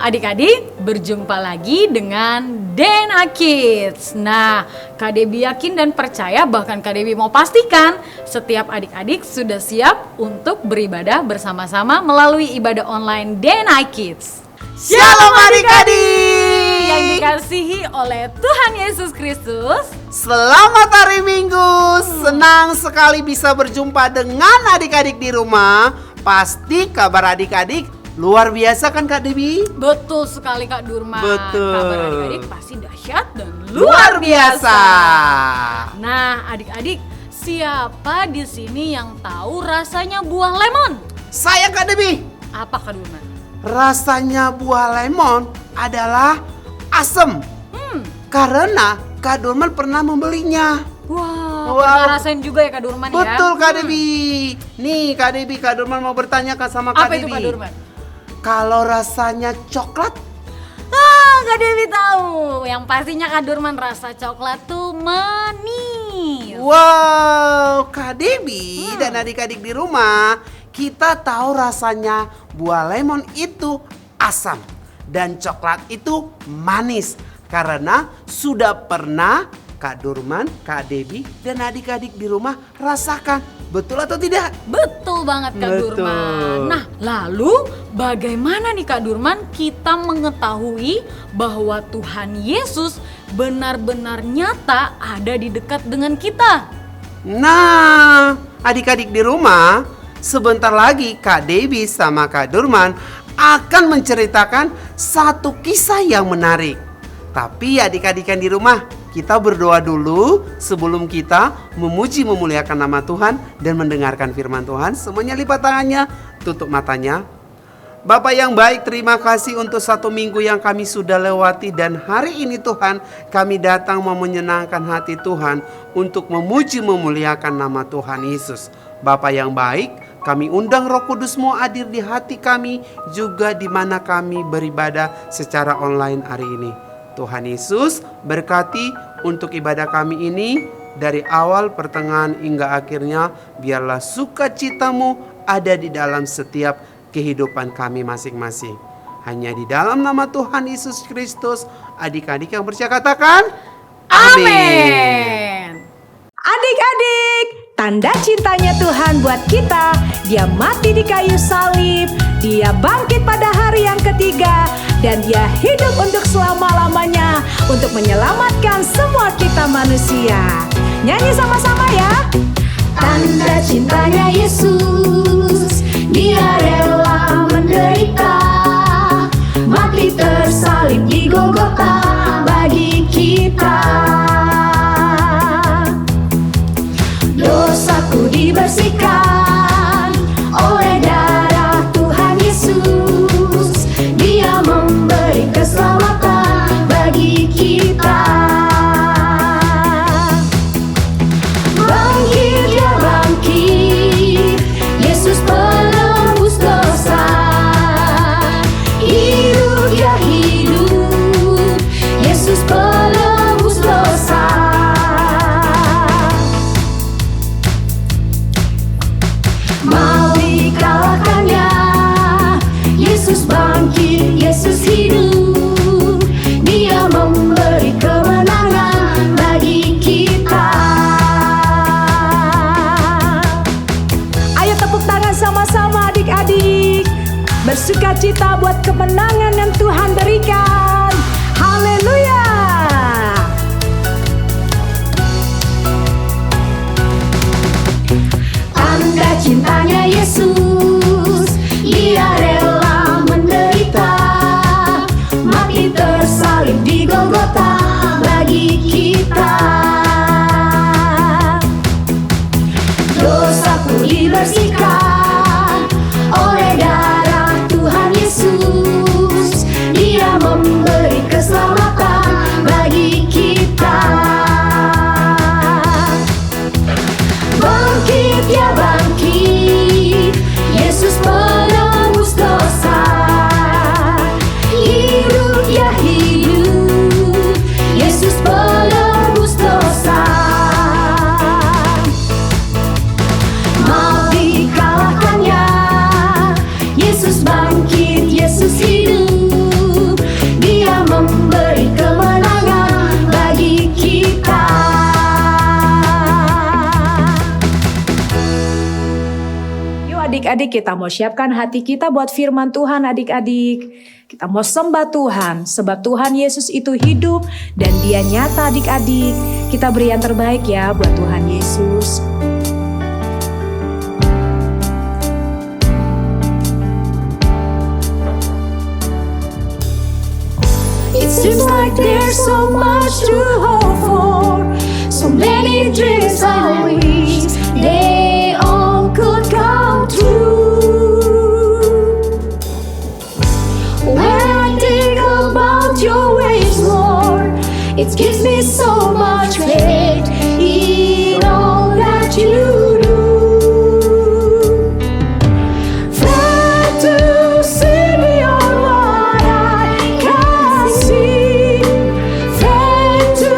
adik-adik, berjumpa lagi dengan DNA Kids. Nah, Kak Debbie yakin dan percaya, bahkan Kak Debbie mau pastikan setiap adik-adik sudah siap untuk beribadah bersama-sama melalui ibadah online DNA Kids. Shalom adik-adik yang dikasihi oleh Tuhan Yesus Kristus. Selamat hari Minggu. Senang sekali bisa berjumpa dengan adik-adik di rumah. Pasti kabar adik-adik luar biasa kan Kak Debbie? Betul sekali Kak Durma. Betul. Kabar adik-adik pasti dahsyat dan luar biasa. Nah, adik-adik, siapa di sini yang tahu rasanya buah lemon? Saya Kak Debbie. Apa Kak Durma? Rasanya buah lemon adalah asam. Karena Kak Durman pernah membelinya. Wow. Pernah rasain juga ya Kak Durman ya? Betul Kak Debbie. Nih Kak Debbie, Kak Durman mau bertanya sama Kak Debbie. Apa itu Kak Durman? Kalau rasanya coklat? Kak Debbie tahu. Yang pastinya Kak Durman rasa coklat tuh manis. Wow, Kak Debbie dan adik-adik di rumah, kita tahu rasanya buah lemon itu asam dan coklat itu manis. Karena sudah pernah Kak Durman, Kak Debbie dan adik-adik di rumah rasakan. Betul atau tidak? Betul banget Kak Betul. Durman. Nah, lalu bagaimana nih Kak Durman kita mengetahui bahwa Tuhan Yesus benar-benar nyata ada di dekat dengan kita? Nah, adik-adik di rumah, sebentar lagi Kak Debbie sama Kak Durman akan menceritakan satu kisah yang menarik. Tapi adik-adik yang di rumah, kita berdoa dulu sebelum kita memuji memuliakan nama Tuhan dan mendengarkan firman Tuhan. Semuanya lipat tangannya, tutup matanya. Bapak yang baik, terima kasih untuk satu minggu yang kami sudah lewati. Dan hari ini Tuhan, kami datang mau menyenangkan hati Tuhan untuk memuji memuliakan nama Tuhan Yesus. Bapak yang baik, kami undang Roh Kudus-Mu hadir di hati kami, juga di mana kami beribadah secara online hari ini. Tuhan Yesus berkati untuk ibadah kami ini dari awal, pertengahan hingga akhirnya. Biarlah sukacita-Mu ada di dalam setiap kehidupan kami masing-masing. Hanya di dalam nama Tuhan Yesus Kristus, adik-adik yang percaya katakan Amin. Adik-adik, tanda cintanya Tuhan buat kita, Dia mati di kayu salib, Dia bangkit pada hari yang ketiga, dan Dia hidup untuk selama-lamanya untuk menyelamatkan semua kita manusia. Nyanyi sama-sama ya. Tanda cintanya Yesus, Dia rela menderita, mati tersalib di Golgota bagi kita. Dosaku dibersihkan oleh darah Tuhan Yesus, Dia memberi keselamatan bagi kita. Bangkit ya bangkit, Yesus penebus dosa. Hidup ya hidup, Yesus penebus dosa. Mau dikalahkannya, Yesus bangkit, Yesus hidup, Dia memberi kemenangan bagi kita. Ayo tepuk tangan sama-sama adik-adik, bersukacita buat kemenangan yang Tuhan berikan. Haleluya. Tanda cintanya Yesus, Dia rela menderita, mati tersalib di Golgota bagi kita. Dosaku dibersihkan oleh darah Tuhan Yesus, adik-adik kita mau siapkan hati kita buat firman Tuhan adik-adik. Kita mau sembah Tuhan, sebab Tuhan Yesus itu hidup dan Dia nyata adik-adik. Kita beri yang terbaik ya buat Tuhan Yesus. It seems like there's so much to hope for, so many dreams I wish they all could come true. When I think about your ways, Lord, it gives me so much faith in all that you do. Faith to see beyond what I can see, faith to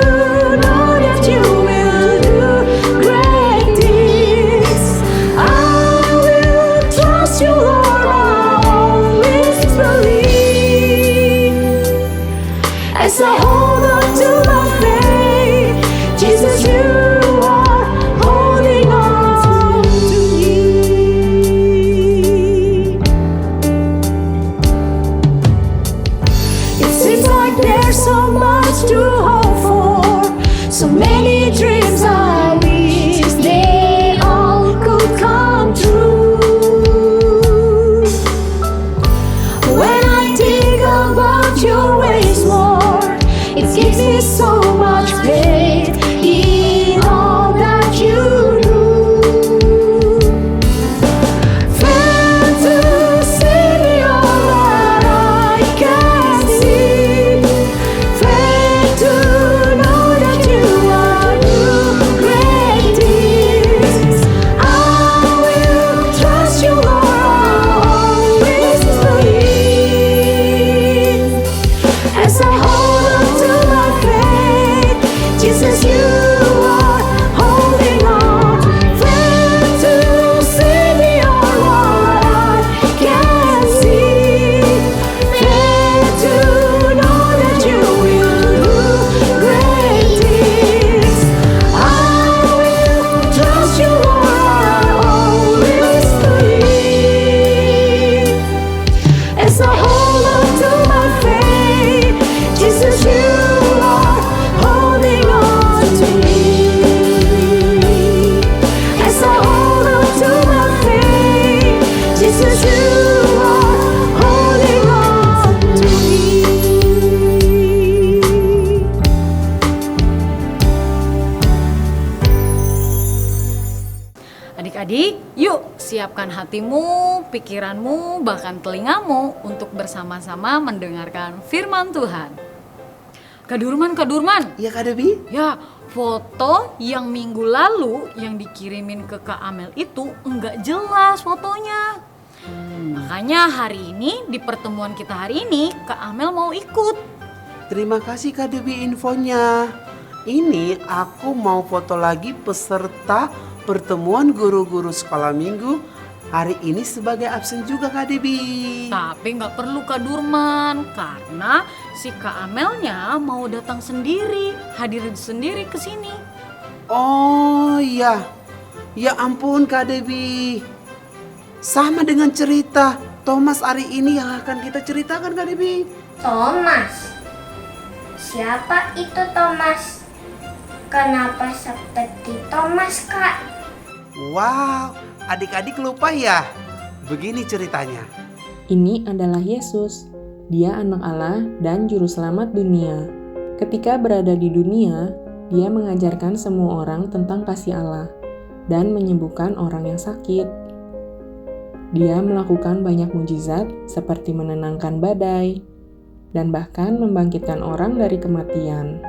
know that you will do great things. I will trust you, Lord, I always believe. As I hold on to my faith, Jesus, you are holding on to me. It seems like there's so much to hope for, so many dreams I wish they all could come true. When I think about your ways, Lord, it gives me so much faith in all that you do. Faith to see beyond what I can see, faith to know that you are doing great things. I will trust you, Lord, I always believe. As I hold on to my faith, Jesus, you are holding on. Faith to see beyond what I can see, faith to know that you will do great things. I will trust you, Lord, I always believe. As I hold on to my faith, Jesus, you are holding on to me. As I hold on to my faith, Jesus, you are holding on to me. Adik-adik, yuk siapkan hatimu, pikiranmu, bahkan telingamu untuk bersama-sama mendengarkan firman Tuhan. Kak Durman, Iya Kak Debi? ya foto yang minggu lalu yang dikirimin ke Kak Amel itu enggak jelas fotonya. Makanya hari ini, di pertemuan kita hari ini, Kak Amel mau ikut. Terima kasih Kak Debi infonya. Ini aku mau foto lagi peserta pertemuan guru-guru sekolah minggu hari ini sebagai absen juga Kak Debi. Tapi nggak perlu Kak Durman, karena si Kak Amelnya mau datang sendiri, hadir sendiri ke sini. Oh iya, ya ampun Kak Debi. Sama dengan cerita Thomas hari ini yang akan kita ceritakan Kak Debi. Thomas? Siapa itu Thomas? Kenapa seperti Thomas, Kak? Wow, adik-adik lupa ya? Begini ceritanya. Ini adalah Yesus. Dia anak Allah dan juru selamat dunia. Ketika berada di dunia, dia mengajarkan semua orang tentang kasih Allah dan menyembuhkan orang yang sakit. Dia melakukan banyak mujizat seperti menenangkan badai dan bahkan membangkitkan orang dari kematian.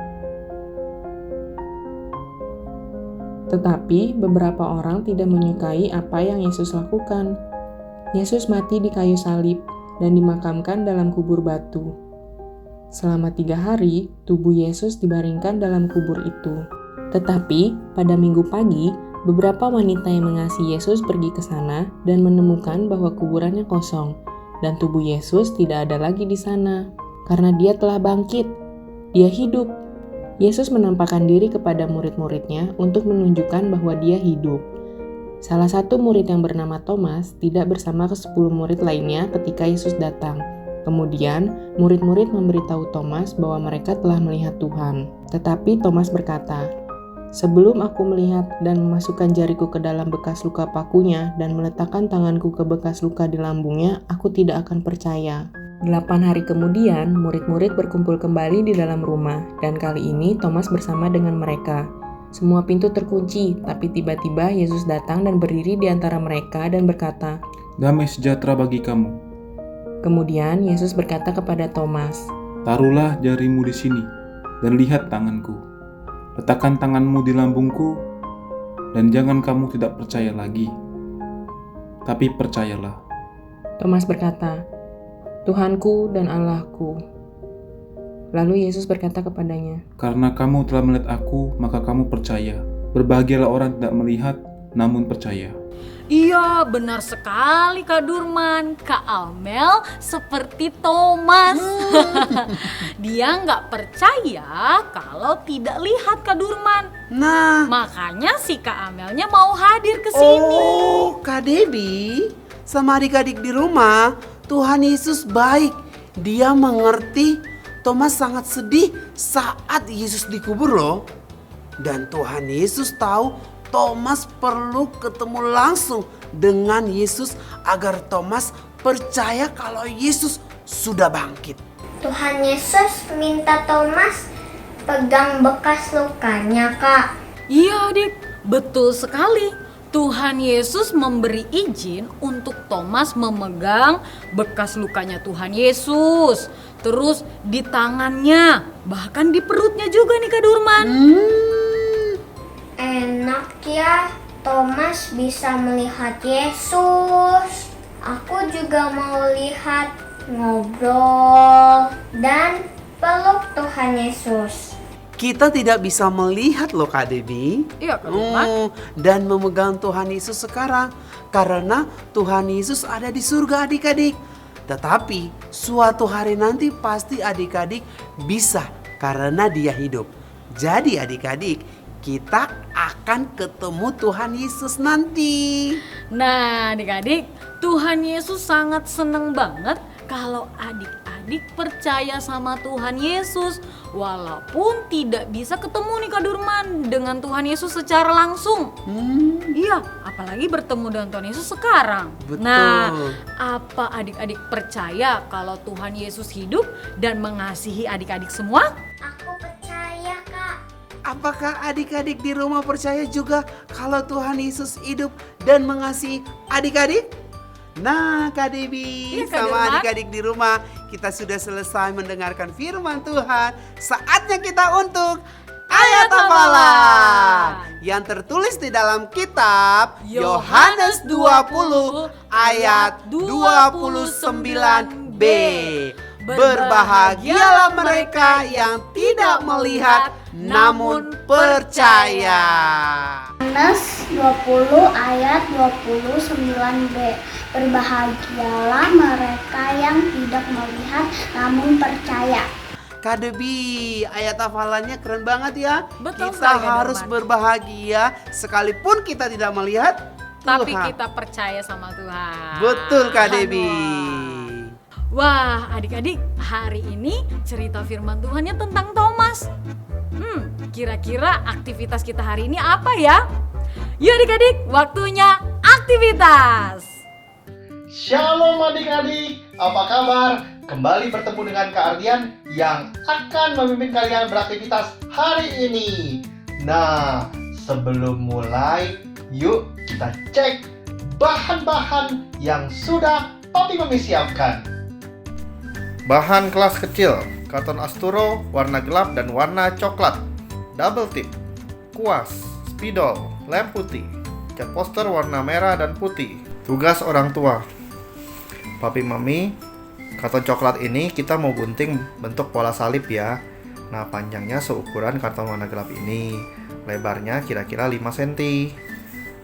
Tetapi beberapa orang tidak menyukai apa yang Yesus lakukan. Yesus mati di kayu salib dan dimakamkan dalam kubur batu. Selama 3 hari, tubuh Yesus dibaringkan dalam kubur itu. Tetapi pada minggu pagi, beberapa wanita yang mengasihi Yesus pergi ke sana dan menemukan bahwa kuburannya kosong dan tubuh Yesus tidak ada lagi di sana. Karena dia telah bangkit, dia hidup. Yesus menampakkan diri kepada murid-muridnya untuk menunjukkan bahwa dia hidup. Salah satu murid yang bernama Thomas tidak bersama ke-10 murid lainnya ketika Yesus datang. Kemudian, murid-murid memberitahu Thomas bahwa mereka telah melihat Tuhan. Tetapi Thomas berkata, "Sebelum aku melihat dan memasukkan jariku ke dalam bekas luka pakunya dan meletakkan tanganku ke bekas luka di lambungnya, aku tidak akan percaya." 8 hari kemudian, murid-murid berkumpul kembali di dalam rumah, dan kali ini Thomas bersama dengan mereka. Semua pintu terkunci, tapi tiba-tiba Yesus datang dan berdiri di antara mereka dan berkata, "Damai sejahtera bagi kamu. Kemudian Yesus berkata kepada Thomas, Taruhlah jarimu di sini, dan lihat tanganku. Letakkan tanganmu di lambungku, dan jangan kamu tidak percaya lagi, tapi percayalah." Thomas berkata, "Tuhanku dan Allahku." Lalu Yesus berkata kepadanya, "Karena kamu telah melihat aku, maka kamu percaya. Berbahagialah orang tidak melihat, namun percaya." Iya, benar sekali Kak Durman. Kak Amel seperti Thomas. Dia nggak percaya kalau tidak lihat Kak Durman. Nah, Makanya si Kak Amelnya mau hadir ke sini. oh Kak Debbie sama adik-adik di rumah, Tuhan Yesus baik. Dia mengerti Thomas sangat sedih saat Yesus dikubur loh. Dan Tuhan Yesus tahu Thomas perlu ketemu langsung dengan Yesus agar Thomas percaya kalau Yesus sudah bangkit. Tuhan Yesus minta Thomas pegang bekas lukanya, Kak. Iya adik, betul sekali. Tuhan Yesus memberi izin untuk Thomas memegang bekas lukanya Tuhan Yesus. Terus di tangannya, bahkan di perutnya juga nih Kak Durman. Enak ya, Thomas bisa melihat Yesus. Aku juga mau lihat, ngobrol, dan peluk Tuhan Yesus. Kita tidak bisa melihat loh Kak Debbie. Iya Kak Durman. Dan memegang Tuhan Yesus sekarang karena Tuhan Yesus ada di surga adik-adik. Tetapi suatu hari nanti pasti adik-adik bisa karena Dia hidup. Jadi adik-adik, kita akan ketemu Tuhan Yesus nanti. Nah adik-adik, Tuhan Yesus sangat seneng banget kalau adik-adik percaya sama Tuhan Yesus. Walaupun tidak bisa ketemu nih Kak Durman dengan Tuhan Yesus secara langsung. Iya, apalagi bertemu dengan Tuhan Yesus sekarang. Betul. Nah, apa adik-adik percaya kalau Tuhan Yesus hidup dan mengasihi adik-adik semua? Aku percaya, Kak. Apakah adik-adik di rumah percaya juga kalau Tuhan Yesus hidup dan mengasihi adik-adik? Nah Kak Debbie Iya, Kak sama Durman. adik-adik di rumah, kita sudah selesai mendengarkan firman Tuhan. Saatnya kita untuk ayat hafalan yang tertulis di dalam kitab Yohanes 20 ayat 29b. Berbahagialah mereka yang tidak melihat namun percaya. Yohanes 20 ayat 29b. Berbahagialah mereka yang tidak melihat namun percaya. Kak Debbie, ayat hafalannya keren banget ya. Betul Kita sekali, Kak harus Durman. berbahagia sekalipun kita tidak melihat Tapi Tuhan. kita percaya sama Tuhan. Betul Kak Wah. Debbie. Wah, adik-adik, hari ini cerita firman Tuhannya tentang Thomas. Kira-kira aktivitas kita hari ini apa ya? Yuk adik-adik, waktunya aktivitas. Shalom adik-adik, apa kabar? Kembali bertemu dengan Kak Ardian yang akan memimpin kalian beraktivitas hari ini. Nah, sebelum mulai, yuk kita cek bahan-bahan yang sudah Papi Mami siapkan. Bahan kelas kecil, karton Asturo, warna gelap dan warna coklat, double tip, kuas, spidol, lem putih, cat poster warna merah dan putih. Tugas orang tua. Papi Mami, karton coklat ini kita mau gunting bentuk pola salib ya. Nah, panjangnya seukuran karton warna gelap ini. Lebarnya kira-kira 5 cm.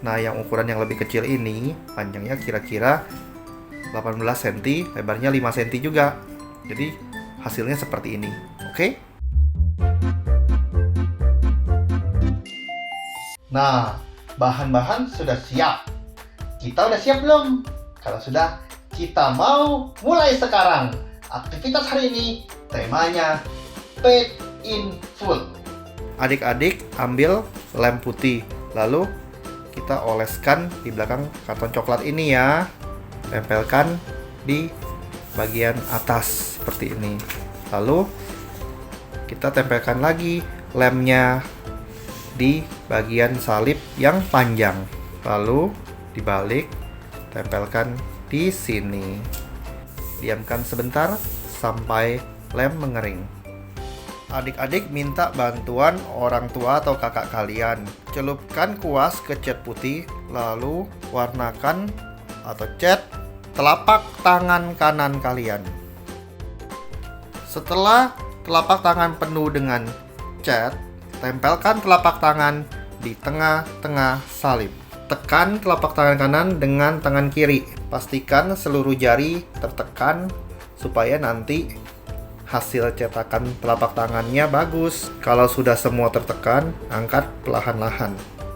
Nah, yang ukuran yang lebih kecil ini panjangnya kira-kira 18 cm, lebarnya 5 cm juga. Jadi, hasilnya seperti ini. Oke? Nah, bahan-bahan sudah siap. Kita udah siap belum? Kalau sudah, kita mau mulai sekarang. Aktivitas hari ini temanya Paid in Full. Adik-adik ambil lem putih, lalu kita oleskan di belakang karton coklat ini ya. Tempelkan di bagian atas seperti ini. Lalu kita tempelkan lagi lemnya di bagian salib yang panjang. Lalu dibalik, tempelkan di sini. Diamkan sebentar sampai lem mengering. Adik-adik minta bantuan orang tua atau kakak kalian. Celupkan kuas ke cat putih, lalu warnakan atau cat telapak tangan kanan kalian. Setelah telapak tangan penuh dengan cat, tempelkan telapak tangan di tengah-tengah salib. Tekan telapak tangan kanan dengan tangan kiri. Pastikan seluruh jari tertekan supaya nanti hasil cetakan telapak tangannya bagus. Kalau sudah semua tertekan, angkat perlahan-lahan.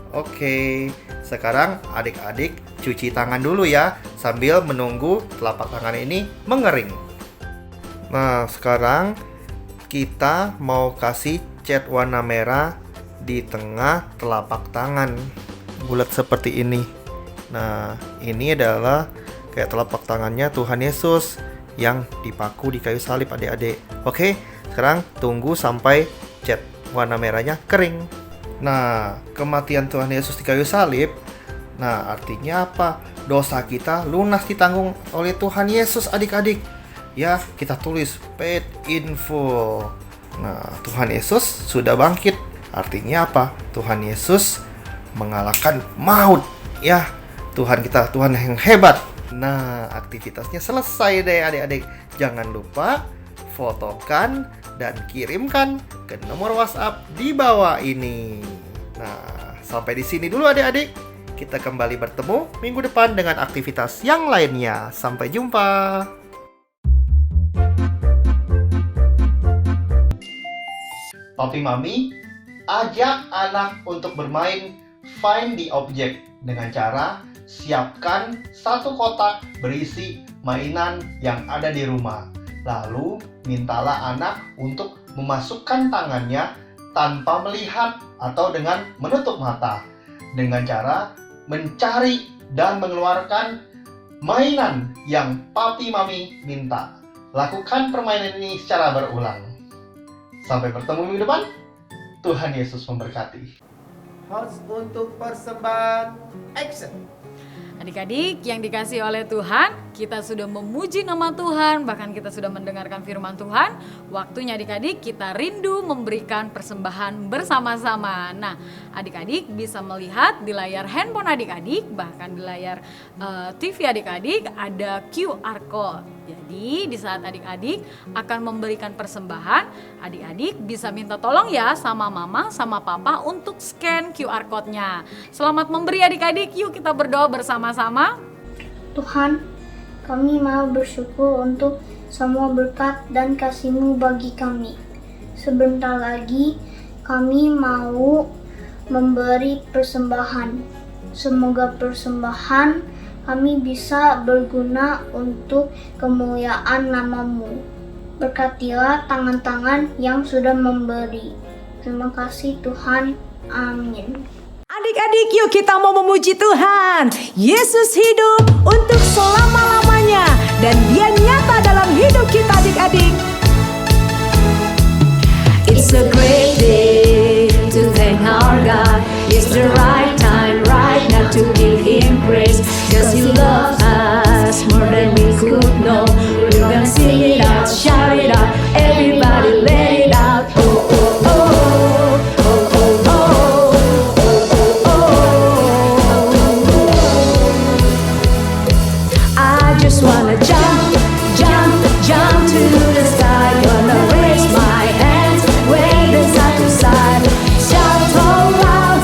Oke, sekarang adik-adik cuci tangan dulu ya, sambil menunggu telapak tangan ini mengering. Nah, sekarang kita mau kasih cat warna merah di tengah telapak tangan. Bulat seperti ini. Nah, ini adalah kayak telapak tangannya Tuhan Yesus yang dipaku di kayu salib, adik-adik. Oke, sekarang tunggu sampai cat warna merahnya kering. Nah, kematian Tuhan Yesus di kayu salib, nah artinya apa? Dosa kita lunas ditanggung oleh Tuhan Yesus, adik-adik. Ya, kita tulis paid in full. Nah, Tuhan Yesus sudah bangkit. Artinya apa? Tuhan Yesus mengalahkan maut. Ya, Tuhan kita Tuhan yang hebat. Nah, aktivitasnya selesai deh adik-adik. Jangan lupa fotokan dan kirimkan ke nomor WhatsApp di bawah ini. Nah, sampai di sini dulu adik-adik. Kita kembali bertemu minggu depan dengan aktivitas yang lainnya. Sampai jumpa. Papi Mami ajak anak untuk bermain Find the Object dengan cara siapkan satu kotak berisi mainan yang ada di rumah. Lalu mintalah anak untuk memasukkan tangannya tanpa melihat atau dengan menutup mata, dengan cara mencari dan mengeluarkan mainan yang Papi Mami minta. Lakukan permainan ini secara berulang. Sampai bertemu minggu depan. Tuhan Yesus memberkati. Host untuk persembahan action. Adik-adik yang dikasih oleh Tuhan, kita sudah memuji nama Tuhan, bahkan kita sudah mendengarkan firman Tuhan. Waktunya adik-adik kita rindu memberikan persembahan bersama-sama. Nah, adik-adik bisa melihat di layar handphone adik-adik, bahkan di layar TV adik-adik ada QR code. Jadi di saat adik-adik akan memberikan persembahan, adik-adik bisa minta tolong ya sama mama, sama papa untuk scan QR code-nya. Selamat memberi adik-adik, yuk kita berdoa bersama-sama. Tuhan, kami mau bersyukur untuk semua berkat dan kasih-Mu bagi kami. Sebentar lagi kami mau memberi persembahan. Semoga persembahan kami bisa berguna untuk kemuliaan nama-Mu. Berkatilah tangan-tangan yang sudah memberi. Terima kasih Tuhan. Amin. Adik-adik, yuk kita mau memuji Tuhan. Yesus hidup untuk selama-lamanya dan Dia nyata dalam hidup kita, adik-adik. It's a great day to thank our God. It's the right time right now to give Him praise. 'Cause He loves us more than we could know. We're gonna sing it out, shout it out, everybody let it out. Oh, oh, oh, oh, oh, oh, oh, oh. I just wanna jump, jump, jump to the sky. Gonna raise my hands, wave them side to side. Shout all loud,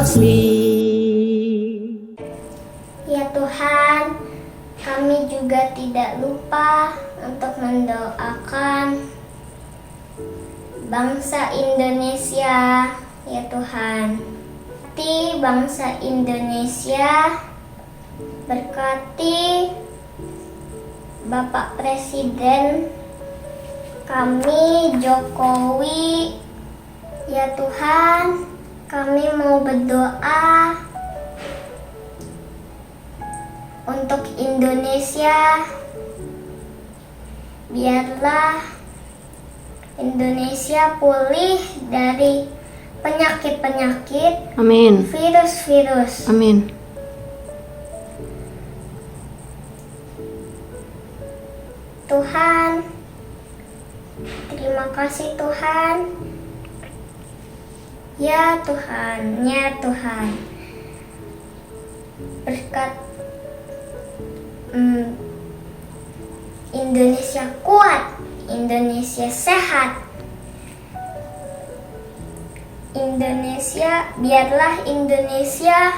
loves me. Ya Tuhan, kami juga tidak lupa untuk mendoakan bangsa Indonesia, ya Tuhan. Berkati bangsa Indonesia, berkati Bapak Presiden kami Jokowi, ya Tuhan. Kami mau berdoa untuk Indonesia, biarlah Indonesia pulih dari penyakit-penyakit, Amin. virus-virus. Amin. Tuhan, terima kasih Tuhan. Ya Tuhan, ya Tuhan. Berkat Indonesia kuat, Indonesia sehat. Indonesia, biarlah Indonesia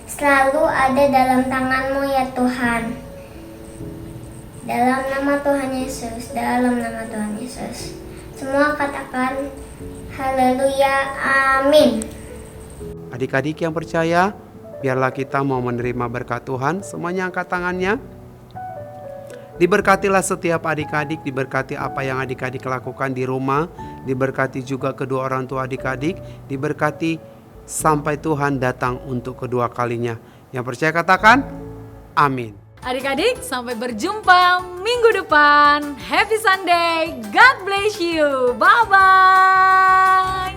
selalu ada dalam tangan-Mu ya Tuhan. Dalam nama Tuhan Yesus, dalam nama Tuhan Yesus. Semua katakan haleluya, amin. Adik-adik yang percaya, biarlah kita mau menerima berkat Tuhan. Semuanya angkat tangannya. Diberkatilah setiap adik-adik, diberkati apa yang adik-adik lakukan di rumah, diberkati juga kedua orang tua adik-adik, diberkati sampai Tuhan datang untuk kedua kalinya. Yang percaya katakan, amin. Adik-adik, sampai berjumpa minggu depan. Happy Sunday. God bless you. Bye-bye.